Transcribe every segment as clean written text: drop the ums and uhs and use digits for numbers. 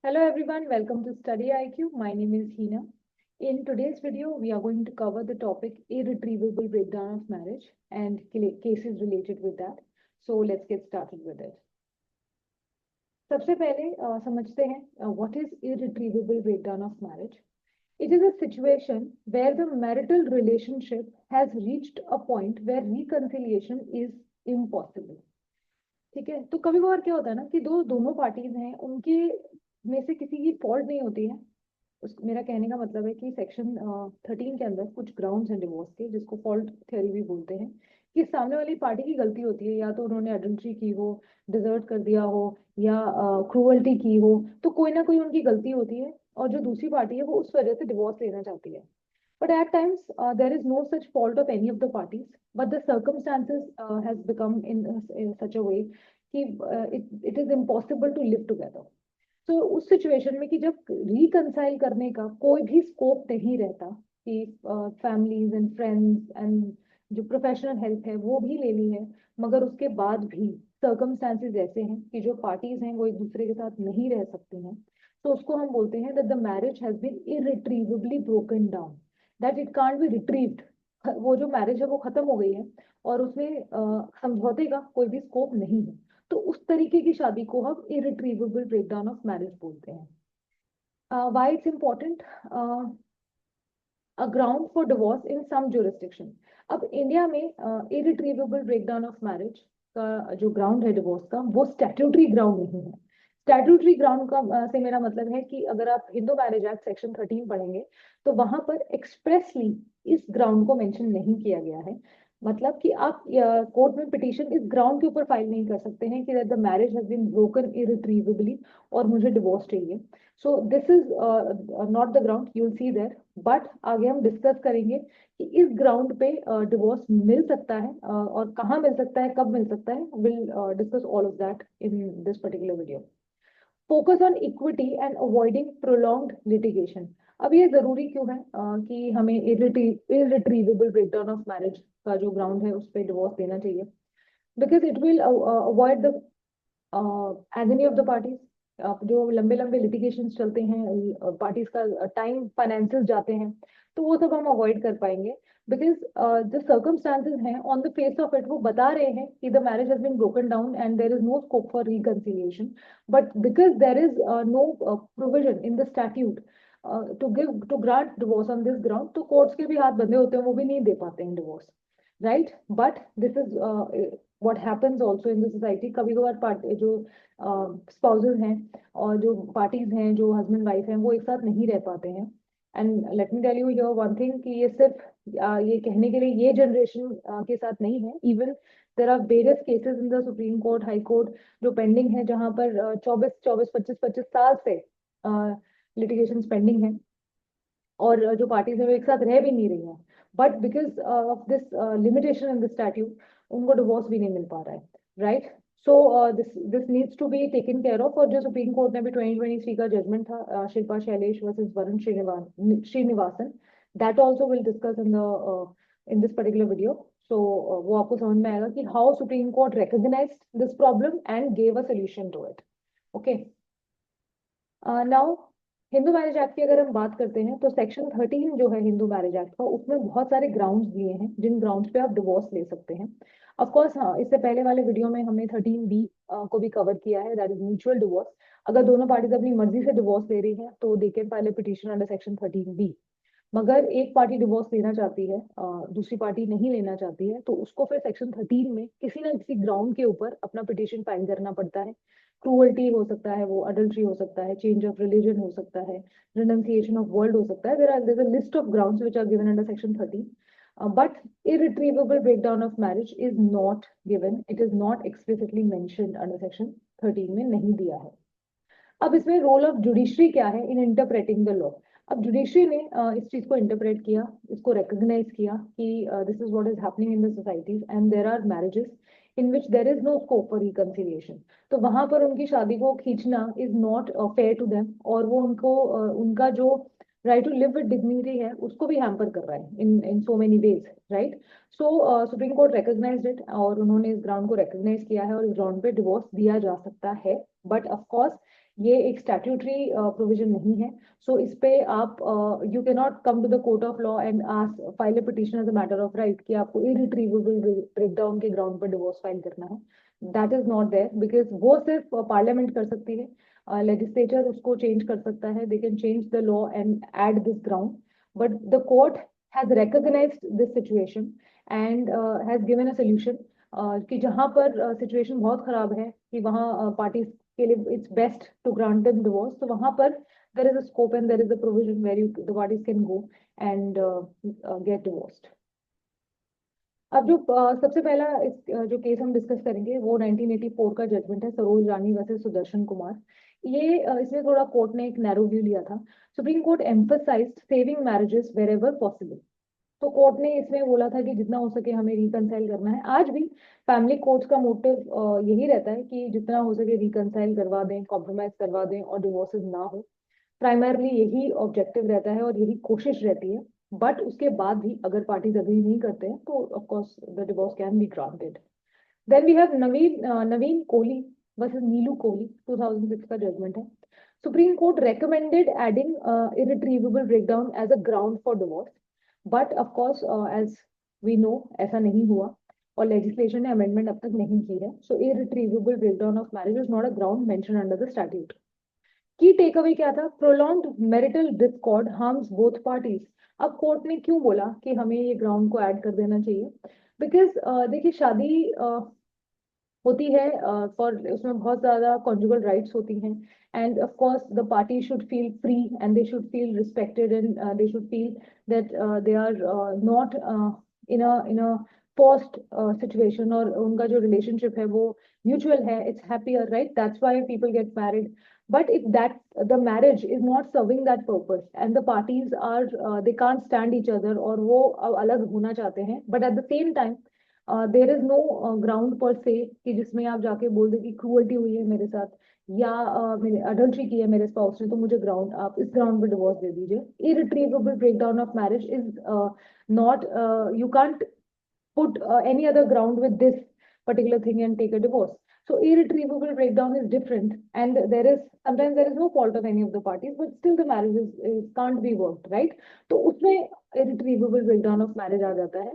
Hello everyone, welcome to Study IQ. My name is Hina. In today's video, we are going to cover the topic irretrievable breakdown of marriage and cases related with that. So let's get started with it. सबसे पहले समझते हैं what is irretrievable breakdown of marriage. It is a situation where the marital relationship has reached a point where reconciliation is impossible. ठीक है, तो कभी कभार क्या होता है ना कि दोनों पार्टीज हैं, उनके में से किसी की फॉल्ट नहीं होती है। मेरा कहने का मतलब है कि सेक्शन 13 के अंदर कुछ ग्राउंड्स हैं डिवोर्स के, जिसको फॉल्ट थ्योरी भी बोलते हैं, कि सामने वाली पार्टी की गलती होती है, या तो उन्होंने एडल्ट्री की हो, डिजर्ट कर दिया हो, या क्रूअल्टी की हो, तो कोई ना कोई उनकी गलती होती है और जो दूसरी पार्टी है वो उस वजह से डिवोर्स लेना चाहती है। But at times, there is no such fault of any of the parties, but the circumstances has become in such a way कि it is impossible to live together. So उस सिचुएशन में कि जब reconcile करने का कोई भी scope नहीं रहता, कि फैमिलीज एंड फ्रेंड्स एंड जो प्रोफेशनल हेल्प है वो भी लेनी है, मगर उसके बाद भी सर्कमस्टांसेस ऐसे हैं कि जो पार्टीज हैं वो एक दूसरे के साथ नहीं रह सकती हैं, तो उसको हम बोलते हैं that the marriage has been irretrievably broken down, that it can't be retrieved. वो जो मैरिज है वो खत्म हो गई है और उसमें समझौते का कोई भी स्कोप नहीं है। तो उस तरीके की शादी को हम इरिट्रीवेबल ब्रेकडाउन ऑफ मैरिज बोलते हैं। Why it's important, a ground for divorce in some jurisdiction. अब इंडिया में इरिट्रीवेबल ब्रेकडाउन ऑफ मैरिज का जो ग्राउंड है डिवोर्स का, वो स्टैट्यूटरी ग्राउंड नहीं है। स्टैट्यूटरी ग्राउंड का से मेरा मतलब है कि अगर आप हिंदू मैरिज एक्ट सेक्शन 13 पढ़ेंगे तो वहां पर एक्सप्रेसली इस ग्राउंड को मेंशन नहीं किया गया है। मतलब कि आप कोर्ट में पिटीशन इस ग्राउंड के ऊपर फाइल नहीं कर सकते हैं कि the marriage has been broken irretrievably और मुझे डिवोर्स चाहिए। So this is not the ground you will see there, but आगे हम डिस्कस करेंगे कि इस ग्राउंड पे डिवोर्स मिल सकता है और कहाँ मिल सकता है, कब मिल सकता है। Will discuss all of that in this particular video. Focus on equity and avoiding prolonged litigation. अब ये जरूरी क्यों है कि हमें इरिट्रीवेबल ब्रेकडाउन ऑफ मैरिज का जो ग्राउंड है उस पर डिवोर्स देना चाहिए? Because it will avoid the agony of the parties. जो लंबे लंबे लिटिगेशन चलते हैं, पार्टीज का टाइम फाइनेंसेस जाते हैं, तो वो सब हम अवॉइड कर पाएंगे। बिकॉज जो सर्कमस्टांसेस हैं on the face of it वो बता रहे हैं कि the marriage has been broken down and there is no scope for reconciliation, but because there is no provision in the statute to grant divorce on this ground, तो courts के भी हाथ बंधे होते हैं, वो भी नहीं दे पाते हैं divorce, right? But this is what happens also in the society। कभी कभार पार्टी जो स्पाउसेस हैं और जो पार्टीज हैं, जो हस्बैंड वाइफ हैं, वो एक साथ नहीं रह पाते हैं। And let me tell you your one thing कि ये सिर्फ ये कहने के लिए ये जनरेशन के साथ नहीं है। Even there are various cases in the supreme court, high court जो पेंडिंग है, जहां पर 24 25 25 साल से लिटिगेशन पेंडिंग है और जो पार्टीज है वो एक साथ रह भी नहीं रही हैं, but because of this limitation in the statute उनको डिवोर्स भी नहीं मिल पा रहा है, right? So this this needs to be taken care of. और जो सुप्रीम कोर्ट ने भी 2023 का जजमेंट था, Shilpa Shailesh versus Varun Srinivasan, that also will discuss in this particular video. सो वो आपको समझ में आएगा कि how Supreme Court recognised this problem and gave a solution to it. Okay, now Hindu marriage act की अगर हम बात करते हैं तो सेक्शन 13 जो है हिंदू मैरिज एक्ट का, उसमें बहुत सारे ग्राउंड्स दिए हैं जिन ग्राउंड्स पे आप डिवोर्स ले सकते हैं। ऑफ कोर्स हाँ, इससे पहले वाले वीडियो में हमने 13B को भी कवर किया है, दैट इज म्यूचुअल डिवोर्स। अगर दोनों पार्टीज अपनी मर्जी से डिवोर्स ले रही है तो they can file a petition under section 13B। मगर एक पार्टी डिवोर्स लेना चाहती है, दूसरी पार्टी नहीं लेना चाहती है, तो उसको फिर सेक्शन 13 में किसी ना किसी ग्राउंड के ऊपर अपना पिटीशन फाइल करना पड़ता है। क्रूअल्टी हो सकता है, वो अडल्ट्री हो सकता है, चेंज ऑफ रिलीजन हो सकता है, रिनंसिएशन ऑफ वर्ल्ड हो सकता है। There is a list of grounds which are given under section 13, but irretrievable breakdown of marriage is not given, it is not explicitly mentioned under section 13 में नहीं दिया है। अब इसमें रोल ऑफ जुडिशरी क्या है इन इंटरप्रेटिंग द लॉ? अब judiciary ने इस चीज को इंटरप्रेट किया, इसको रिकॉग्नाइज किया कि this is what is happening in the societies and there are marriages in which there is no scope for reconciliation. तो वहां पर उनकी शादी को खींचना is not fair to them, और वो उनको उनका जो right to live with dignity है उसको भी हैम्पर कर रहा है in so many ways, right? So Supreme Court recognised it और उन्होंने इस ग्राउंड को रिकॉग्नाइज किया है और इस ग्राउंड पे डिवोर्स दिया जा सकता है। बट ऑफ कोर्स ये एक स्टैट्यूटरी प्रोविजन नहीं है। सो इस पे आप you can not come to the court of law and ask file a petition as a matter of right कि आपको इरिट्रीवेबल ब्रेकडाउन के ग्राउंड पर डिवोर्स फाइल करना है। That is not there, because वो सिर्फ पार्लियामेंट कर सकती है, लेजिस्लेचर उसको चेंज कर सकता है, they can change the law and add this ground, but the court has recognized this situation and has given a solution कि जहां पर सिचुएशन बहुत खराब है कि वहां पार्टीज के लिए it's best to grant them divorce, तो वहां पर there is a scope and there is a provision where you the parties can go and get divorced. अब जो सबसे पहला जो केस हम डिस्कस करेंगे वो 1984 का जजमेंट है, सरोज रानी वर्सेस सुदर्शन कुमार। ये इसमें थोड़ा कोर्ट ने एक नैरो व्यू लिया था। Supreme Court emphasised saving marriages wherever possible. तो कोर्ट ने इसमें बोला था कि जितना हो सके हमें रिकंसाइल करना है। आज भी फैमिली कोर्ट्स का मोटिव यही रहता है कि जितना हो सके रिकंसाइल करवा दें, कॉम्प्रोमाइज करवा दें और डिवोर्सेस ना हो। प्राइमरली यही ऑब्जेक्टिव रहता है और यही कोशिश रहती है। बट उसके बाद भी अगर पार्टीज अग्री नहीं करते हैं तो of course the divorce can be granted. Then we have Naveen Kohli versus Neelu Kohli, 2006 का जजमेंट है। Supreme Court recommended adding irretrievable breakdown as a ground for divorce, but of course as we know ऐसा नहीं हुआ और legislation ने amendment अब तक नहीं की है। So irretrievable breakdown of marriage is not a ground mentioned under the statute. की टेक अवे क्या था? Prolonged marital Discord harms both parties. अब कोर्ट ने क्यों बोला कि हमें ये ग्राउंड को ऐड कर देना चाहिए? बिकॉज देखिए शादी होती है फॉर उसमें बहुत ज्यादा कॉन्जुगल राइट्स होती हैं and of course the party should feel free and they should feel respected and they should feel that they are not in a forced situation और उनका जो रिलेशनशिप है वो म्यूचुअल है, it's happier, right? That's why people get married. But if that the marriage is not serving that purpose and the parties are they can't stand each other और वो अलग होना चाहते हैं, but at the same time there is no ground per se कि जिसमें आप जाके बोल दे कि क्रूअल्टी हुई है मेरे साथ या मैंने अडल्ट्री की है मेरे स्पाउस ने, तो मुझे ग्राउंड आप इस ग्राउंड पे डिवोर्स दे दीजिए। Irretrievable breakdown of marriage is not, you can't put any other ground with this particular thing and take a divorce. So irretrievable breakdown is different, and there is sometimes there is no fault of any of the parties, but still the marriage is can't be worked, right? तो उसमें irretrievable breakdown of marriage आ जाता है।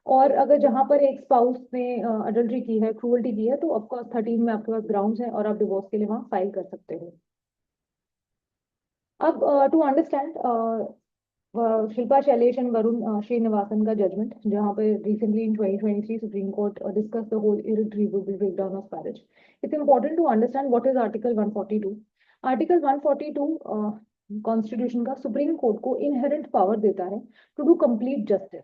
और अगर जहां पर एक spouse ने अडल्ट्री की है, क्रूअल्टी की है, तो ऑफकोर्स 13 में आपके पास ग्राउंड्स हैं और आप डिवोर्स के लिए वहां फाइल कर सकते हो। अब to understand Shilpa Shailesh and Varun Srinivasan का जजमेंट, जहां पे recently in 2023 Supreme Court discuss the whole irretrievable breakdown of marriage. It's important to understand what is article 142। Article 142 constitution का सुप्रीम कोर्ट को इनहेरेंट पावर देता है to do complete justice.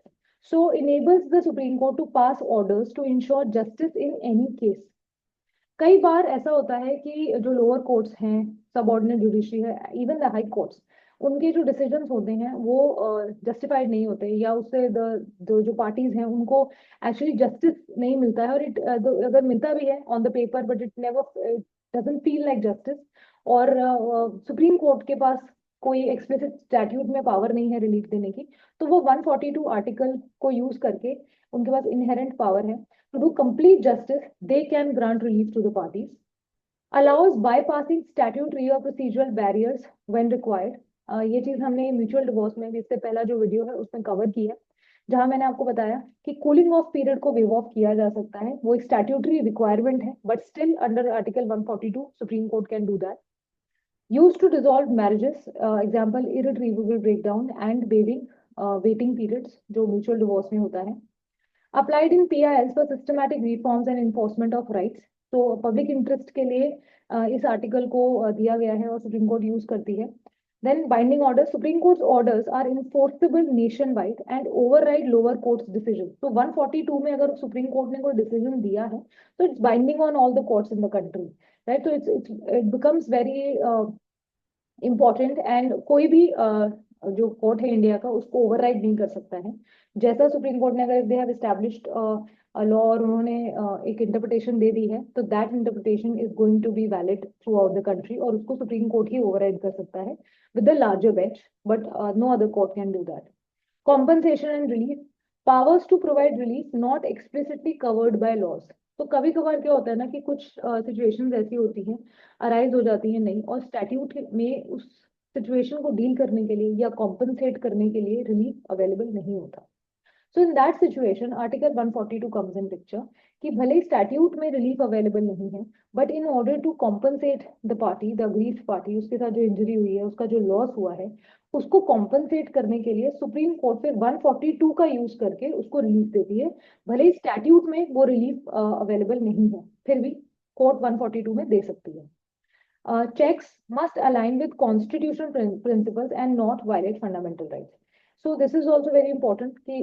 So enables the Supreme Court to pass orders to ensure justice in any case. कई बार ऐसा होता है कि जो लोअर कोर्ट्स हैं, सबऑर्डिनेट जुडिशरी है, इवन द हाई कोर्ट्स, उनके जो डिसीजंस होते हैं वो जस्टिफाइड नहीं होते या उससे जो पार्टीज हैं उनको एक्चुअली जस्टिस नहीं मिलता है और इट अगर मिलता भी है on the paper but it never doesn't feel like justice. और सुप्रीम कोर्ट के पास कोई एक्सप्लिसिट स्टैट्यूट में पावर नहीं है रिलीफ देने की, तो वो 142 आर्टिकल को यूज करके उनके पास इनहेरेंट पावर है to do complete justice. They can grant relief to the parties, allows bypassing statutory or procedural barriers when required. ये चीज हमने म्यूचुअल डिवोर्स में भी इससे पहला जो वीडियो है उसमें कवर की है, जहां मैंने आपको बताया कि कूलिंग ऑफ पीरियड को वेव ऑफ किया जा सकता है। वो एक स्टैट्यूटरी रिक्वायरमेंट है, but still under article 142 supreme court can do that. Used to dissolve marriages, example irretrievable breakdown and waiting periods जो म्यूचुअल डिवोर्स में होता है। Applied in PILs for systematic reforms and enforcement of rights. तो public interest के लिए इस article को दिया गया है और सुप्रीम कोर्ट यूज करती है। Then binding orders, supreme courts orders are enforceable nation wide and override lower courts decision. तो 142 में अगर सुप्रीम कोर्ट ने कोई डिसीजन दिया है तो it's binding on all the courts in the country, right? तो it becomes very important and कोई भी जो कोर्ट है इंडिया का उसको ओवरराइड नहीं कर सकता है। जैसा सुप्रीम कोर्ट ने अगर दे हैव एस्टैब्लिश्ड लॉ और उन्होंने एक इंटरप्रिटेशन दे दी है तो that interpretation is going to be valid throughout the country और उसको सुप्रीम कोर्ट ही ओवरराइड कर सकता है with the larger bench, but no other court can do that. Compensation and relief, powers to provide relief not explicitly covered by laws. तो कभी कभार क्या होता है ना कि कुछ सिचुएशंस ऐसी होती हैं, अराइज हो जाती हैं नहीं, और स्टैट्यूट में उस सिचुएशन को डील करने के लिए या कॉम्पनसेट करने के लिए रिलीफ अवेलेबल नहीं होता। So in that situation, Article 142 comes in picture कि भले ही स्टैट्यूट में रिलीफ अवेलेबल नहीं है, but in order to compensate the party, the aggrieved party, उसके साथ जो इंजरी हुई है, उसका जो लॉस हुआ है, उसको कॉम्पनसेट करने के लिए सुप्रीम कोर्ट फिर 142 का यूज करके उसको रिलीफ देती है। भले ही स्टैट्यूट में वो रिलीफ अवेलेबल नहीं है, फिर भी कोर्ट 142 में दे सकती है। Checks must align with constitutional principles and not violate fundamental rights. So this is also very important कि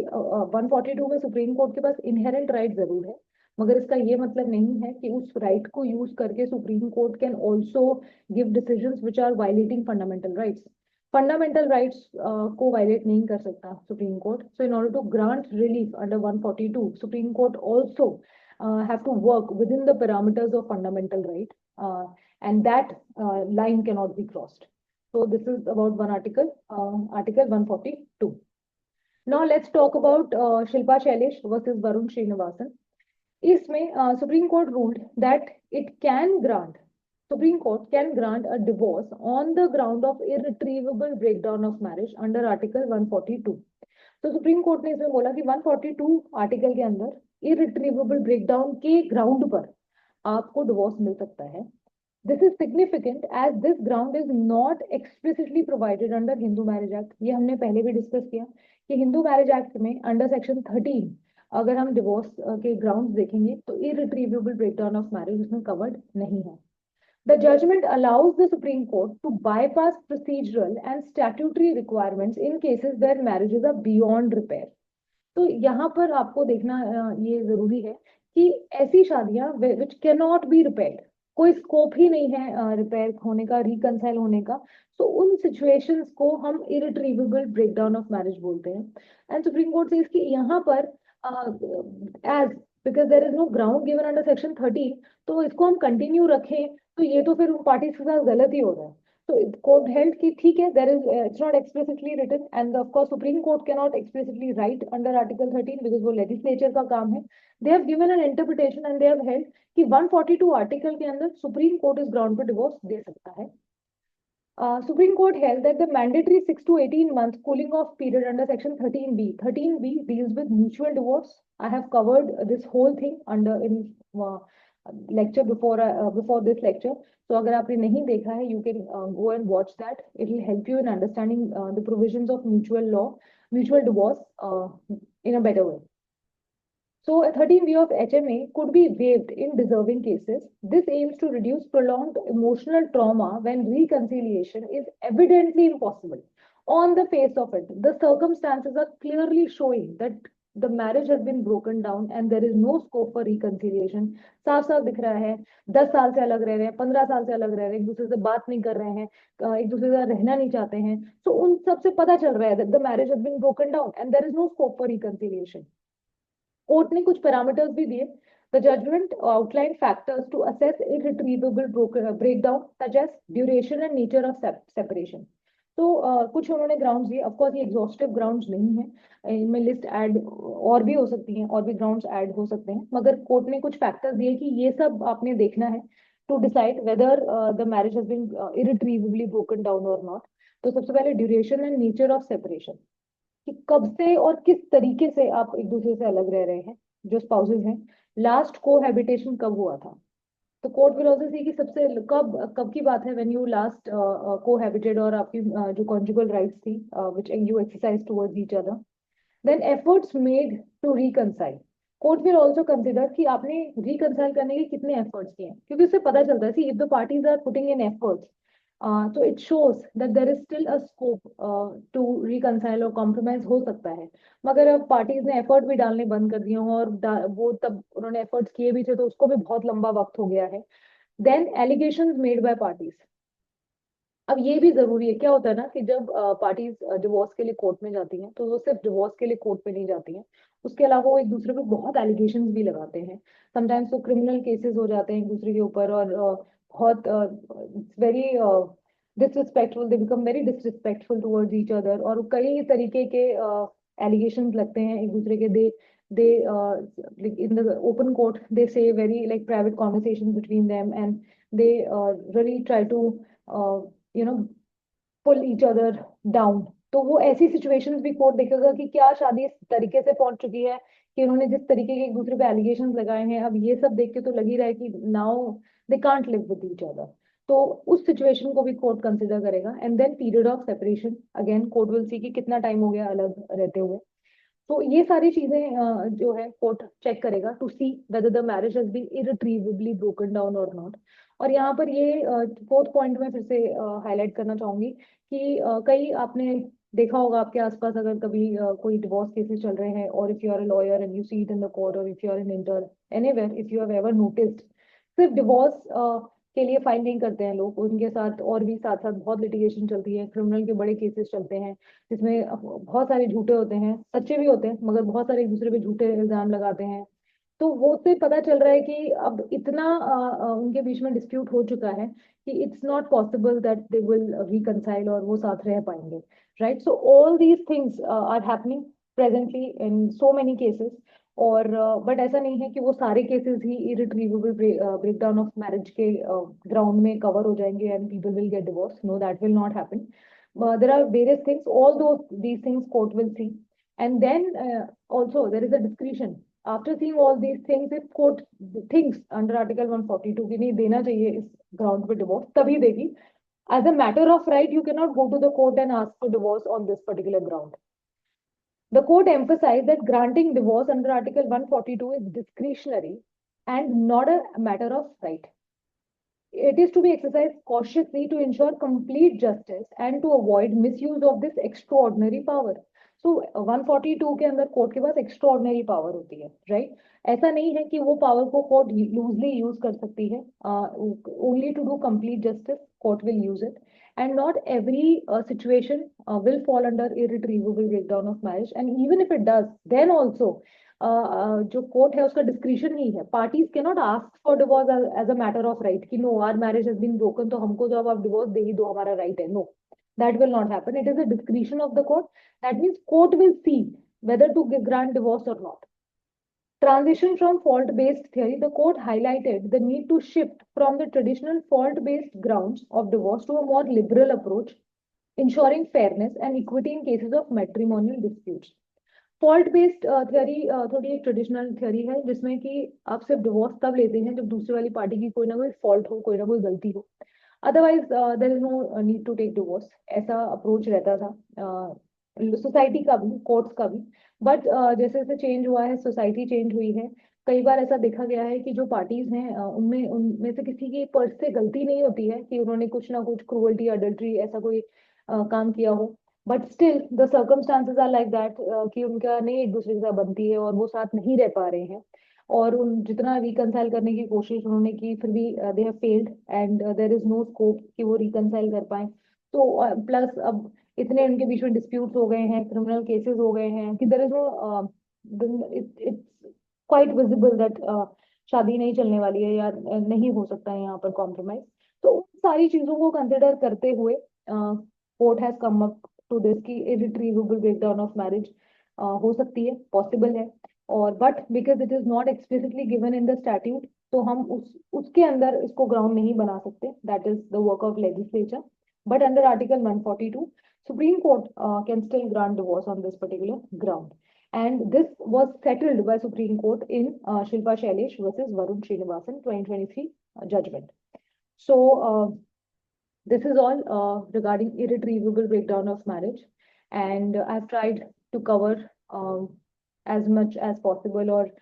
142 में सुप्रीम कोर्ट के पास इनहेरेंट राइट जरूर है, मगर इसका ये मतलब नहीं है कि उस राइट को यूज करके supreme court can also give decisions which are violating fundamental rights. Fundamental rights को वायलेट नहीं कर सकता supreme court. So in order to grant relief under 142, supreme court also have to work within the parameters of fundamental right, and that line cannot be crossed. So this is about one article, Article 142. Now let's talk about Shilpa Shailesh versus Varun Srinivasan. इसमें Supreme Court ruled that it can grant, Supreme Court can grant a divorce on the ground of irretrievable breakdown of marriage under Article 142. तो supreme court ने इसमें बोला कि 142 article के अंदर irretrievable breakdown के ground पर आपको डिवोर्स मिल सकता है। This is significant as this ground is not explicitly provided under Hindu marriage act. ये हमने पहले भी डिस्कस किया कि हिंदू मैरिज एक्ट में अंडर सेक्शन 13 अगर हम डिवोर्स के ग्राउंड्स देखेंगे तो इरिट्रीवेबल ब्रेकडाउन ऑफ मैरिज उसमें कवर्ड नहीं है। The judgment allows the Supreme Court to bypass procedural and statutory requirements in cases where marriages are beyond repair. तो यहाँ पर आपको देखना ये जरूरी है कि ऐसी शादियां which cannot be repaired, कोई स्कोप ही नहीं है रिपेयर होने का, रिकंसाइल होने का, तो उन सिचुएशंस को हम इरिट्रीवेबल ब्रेकडाउन ऑफ मैरिज बोलते हैं। एंड सुप्रीम कोर्ट से इसकी यहाँ पर as because there is no ground given under section 13, तो इसको हम कंटिन्यू रखें तो ये तो फिर उन पार्टीज के साथ गलत ही हो रहा है। तो कोर्ट हेल्ड कि ठीक है, there is it's not explicitly written, and of course supreme court can not explicitly write under article 13 because वो लेजिस्लेचर का काम है। They have given an interpretation and they have held कि 142 आर्टिकल के अंदर सुप्रीम कोर्ट इस ground पर divorce दे सकता है। Supreme Court held that the mandatory 6 to 18 month cooling off period under section 13B, 13B deals with mutual divorce. I have covered this whole thing under in lecture before this lecture. So अगर आपने नहीं देखा है, you can go and watch that. It will help you in understanding the provisions of mutual law, mutual divorce in a better way. So a 13B of HMA could be waived in deserving cases. This aims to reduce prolonged emotional trauma when reconciliation is evidently impossible. On the face of it, the circumstances are clearly showing that the marriage has been broken down and there is no scope for reconciliation. साफ साफ दिख रहा है, 10 साल से अलग रह रहे हैं, 15 साल से अलग रह रहे हैं, एक दूसरे से बात नहीं कर रहे हैं, एक दूसरे से रहना नहीं चाहते हैं, तो उन सबसे पता चल रहा है that the marriage has been broken down and there is no scope for reconciliation. Court ने कुछ पैरामीटर्स भी दिए। The judgment outline factors to assess irretrievable breakdown such as duration and nature of separation. तो कुछ उन्होंने grounds दिए। Of course ये exhaustive grounds नहीं है, इनमें लिस्ट ऐड और भी हो सकती हैं, और भी ग्राउंड्स ऐड हो सकते हैं, मगर कोर्ट ने कुछ फैक्टर्स दिए कि ये सब आपने देखना है to decide whether the marriage has been irretrievably broken down और नॉट। तो सबसे पहले duration and nature of separation, कि कब से और किस तरीके से आप एक दूसरे से अलग रह रहे हैं, जो स्पाउसेस हैं। लास्ट कोहैबिटेशन कब हुआ था, तो कोर्ट विल आल्सो सी कि सबसे कब कब की बात है व्हेन यू लास्ट कोहैबिटेड, और आपकी जो कॉन्जुगल राइट्स थी which you exercise towards each other. Then efforts made to reconcile, court will also consider कि आपने रिकंसाइल करने के कितने एफर्ट्स किए हैं, क्योंकि उससे पता चलता है see if the parties are putting in efforts, तो it shows that there is still a scope to reconcile और कॉम्प्रोमाइज हो सकता है। मगर अब पार्टीज ने एफर्ट भी डालने बंद कर दिए हों, और वो तब उन्होंने एफर्ट्स किए भी थे तो उसको भी बहुत लंबा वक्त हो गया है। Then allegations made by parties, अब ये भी जरूरी है। क्या होता है ना कि जब पार्टीज डिवोर्स के लिए कोर्ट में जाती हैं तो वो सिर्फ डिवोर्स के लिए कोर्ट में नहीं जाती हैं, उसके अलावा वो एक दूसरे पे बहुत एलिगेशंस भी लगाते हैं। समटाइम्स तो क्रिमिनल केसेस हो जाते हैं एक दूसरे के ऊपर, और बहुत very disrespectful, they become very disrespectful towards each other, और कई तरीके के एलिगेशंस लगते हैं एक दूसरे के। they like in the open court they say very like private conversations between them, and they really try to uh, you know pull each other down. तो वो ऐसी सिचुएशंस भी कोर्ट देखेगा कि क्या शादी इस तरीके से पहुंच चुकी है कि उन्होंने जिस तरीके के एक दूसरे पे एलिगेशन लगाए हैं, अब ये सब देख के तो लग ही रहा है कि now they can't live with each other. तो उस सिचुएशन को भी कोर्ट कंसिडर करेगा। And then period of separation, again court will see कि कितना टाइम हो गया अलग रहते हुए। तो ये सारी चीजें जो है कोर्ट चेक करेगा to see whether the marriage has been irretrievably broken down और नॉट। और यहाँ पर ये फोर्थ पॉइंट में फिर से हाईलाइट करना चाहूंगी कि कई आपने देखा होगा आपके आसपास अगर कभी कोई डिवोर्स केसेस चल रहे हैं, और if you are a lawyer and you see it in the court, और if you are an intern anywhere, if you have ever noticed, सिर्फ डिवोर्स के लिए फाइल नहीं करते हैं लोग, उनके साथ और भी साथ साथ बहुत लिटिगेशन चलती है, क्रिमिनल के बड़े केसेस चलते हैं जिसमें बहुत सारे झूठे होते हैं, सच्चे भी होते हैं, मगर बहुत सारे एक दूसरे पे झूठे इल्जाम लगाते हैं। तो वो से पता चल रहा है कि अब इतना उनके बीच में डिस्प्यूट हो चुका है कि it's not possible that they will reconcile और वो साथ रह पाएंगे। Right, so all these things are happening presently in so many cases. और बट ऐसा नहीं है कि वो सारे केसेस ही इरिट्रीवेबल ब्रेकडाउन ऑफ मैरिज के ग्राउंड में कवर हो जाएंगे and people will get divorce. No, that will not happen. There are various things, all these things court will see. And then also there is a discretion after seeing all these things, if court thinks under article 142 कि नहीं देना चाहिए इस ground पे divorce, तभी देगी। As a matter of right, you cannot go to the court and ask for divorce on this particular ground. The court emphasized that granting divorce under article 142 is discretionary and not a matter of right. It is to be exercised cautiously to ensure complete justice and to avoid misuse of this extraordinary power. So 142 के अंदर court के पास extraordinary power होती है, right? ऐसा नहीं है कि वो पावर को कोर्ट लूजली यूज कर सकती है। Only to do complete justice court will use it, and not every situation will fall under irretrievable breakdown of marriage. And even if it does, then also जो court है उसका discretion ही है। Parties के not ask for divorce as a matter of right कि no our marriage has been broken तो हमको जो अब आप डिवोर्स दे ही दो, हमारा राइट है। No, that will not happen. It is a discretion of the court. That means court will see whether to grant divorce or not. Transition from fault-based theory, the court highlighted the need to shift from the traditional fault-based grounds of divorce to a more liberal approach, ensuring fairness and equity in cases of matrimonial disputes. Fault based theory थोड़ी एक traditional theory है जिसमें कि आप सिर्फ divorce तब लेते हैं जब दूसरी वाली पार्टी की कोई ना कोई फॉल्ट हो, कोई ना कोई गलती हो। Otherwise there is no need to take divorce, ऐसा अप्रोच रहता था सोसाइटी का भी, कोर्ट्स का भी। बट जैसे जैसे चेंज हुआ है, सोसाइटी चेंज हुई है, कई बार ऐसा देखा गया है कि जो पार्टीज हैं उनमें उनमें से किसी की पर्स से गलती नहीं होती है कि उन्होंने कुछ ना कुछ क्रूअल्टी, अडल्ट्री ऐसा कोई काम किया हो, but still the circumstances are like that कि उनका नहीं एक दूसरे के साथ बनती है और वो साथ नहीं रह पा रहे हैं। और उन जितना रिकंसाइल करने की कोशिश उन्होंने की फिर भी they have failed and there is no scope कि वो रिकंसाइल कर पाए। तो प्लस अब इतने उनके बीच में डिस्प्यूट्स हो गए हैं, क्रिमिनल केसेस हो गए हैं कि there is no, it's quite visible that शादी नहीं चलने वाली है या नहीं हो सकता है यहाँ पर कॉम्प्रोमाइज। तो उन सारी चीजों को कंसिडर करते हुए court has come up to this की इरिट्रीवेबल ब्रेकडाउन ऑफ मैरिज हो सकती है, पॉसिबल है। और but because it is not explicitly given in the statute, तो हम उसके अंदर इसको ग्राउंड नहीं बना सकते। That is the work of legislature. But under article 142 Supreme Court can still grant divorce on this particular ground. And this was settled by Supreme Court in Shilpa Shailesh versus Varun Srinivasan 2023 judgment. So this is all regarding irretrievable breakdown of marriage, and I've tried to cover as much as possible, और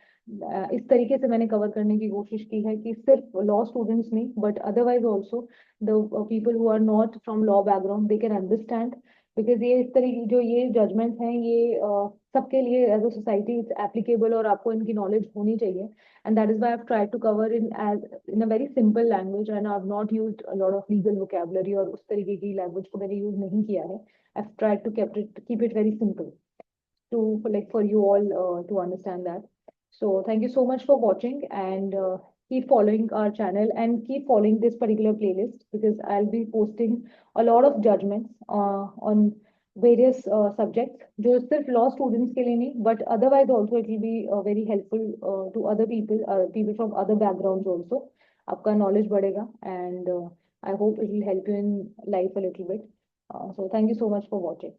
इस तरीके से मैंने cover करने की कोशिश की है कि सिर्फ लॉ स्टूडेंट्स नहीं but otherwise also the people who are not from law background they can understand, because ये इस तरीके जो ये जजमेंट्स हैं ये सबके लिए as a society it's applicable और आपको इनकी नॉलेज होनी चाहिए। And that is why I've tried to cover in a very simple language, and I've not used a lot of legal vocabulary और उस तरीके की language को मैंने use नहीं किया है। I've tried to keep it very simple to like for you all to understand that. So thank you so much for watching, and keep following our channel and keep following this particular playlist because I'll be posting a lot of judgments on various subjects, जो सिर्फ law students के लिए नहीं but otherwise also it will be very helpful to other people, people from other background also. आपका knowledge बढ़ेगा and I hope it will help you in life a little bit. So thank you so much for watching.